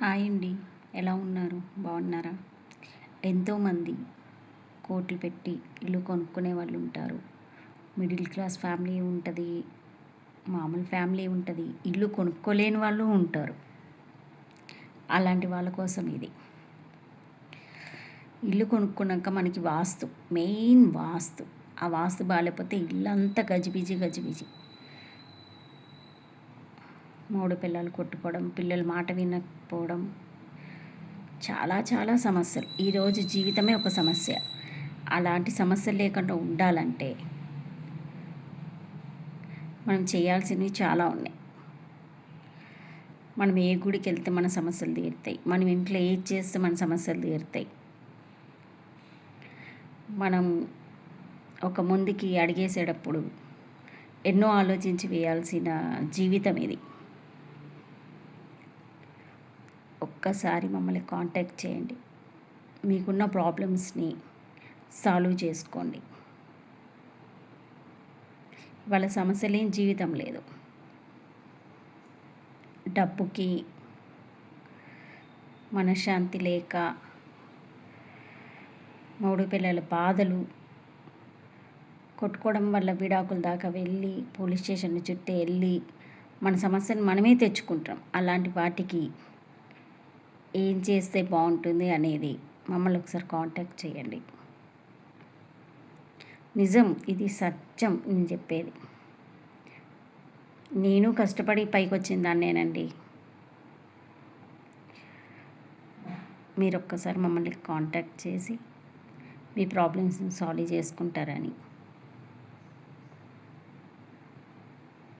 Hi అండి. ఎలా ఉన్నారు? బాగున్నారా? ఎంతోమంది కోట్లు పెట్టి ఇల్లు కొనుక్కునే వాళ్ళు ఉంటారు. మిడిల్ క్లాస్ ఫ్యామిలీ ఉంటుంది, మామూలు ఫ్యామిలీ ఉంటుంది, ఇల్లు కొనుక్కోలేని వాళ్ళు ఉంటారు. అలాంటి వాళ్ళ కోసం ఇది. ఇల్లు కొనుక్కున్నాక మనకి మెయిన్ వాస్తు. ఆ వాస్తు బాగాలేకపోతే ఇల్లంతా గజిబిజి గజిబిజి. మూడు పిల్లలు కొట్టుకోవడం, పిల్లల మాట వినకపోవడం, చాలా చాలా సమస్యలు. ఈరోజు జీవితమే ఒక సమస్య. అలాంటి సమస్యలు లేకుండా ఉండాలంటే మనం చేయాల్సినవి చాలా ఉన్నాయి. మనం ఏ గుడికి వెళ్తే మన సమస్యలు తీరుతాయి, మనం ఇంట్లో ఏది చేస్తే మన సమస్యలు తీరుతాయి. మనం ఒక ముందుకి అడిగేసేటప్పుడు ఎన్నో ఆలోచించి వేయాల్సిన జీవితం ఇది. ఒక్కసారి మమ్మల్ని కాంటాక్ట్ చేయండి. మీకున్న ప్రాబ్లమ్స్ని సాల్వ్ చేసుకోండి. వాళ్ళ సమస్య లేని జీవితం లేదు. డబ్బుకి మనశ్శాంతి లేక, మూడు పిల్లల బాధలు, కొట్టుకోవడం వల్ల విడాకుల దాకా వెళ్ళి పోలీస్ స్టేషన్ చుట్టూ వెళ్ళి మన సమస్యను మనమే తెచ్చుకుంటాం. అలాంటి వాటికి ఏం చేస్తే బాగుంటుంది అనేది మమ్మల్ని ఒకసారి కాంటాక్ట్ చేయండి. నిజం, ఇది సత్యం నేను చెప్పేది. నేను కష్టపడి పైకి వచ్చిన దాన్నేనండి. మీరు ఒక్కసారి మమ్మల్ని కాంటాక్ట్ చేసి మీ ప్రాబ్లమ్స్ని సాల్వ్ చేసుకుంటారని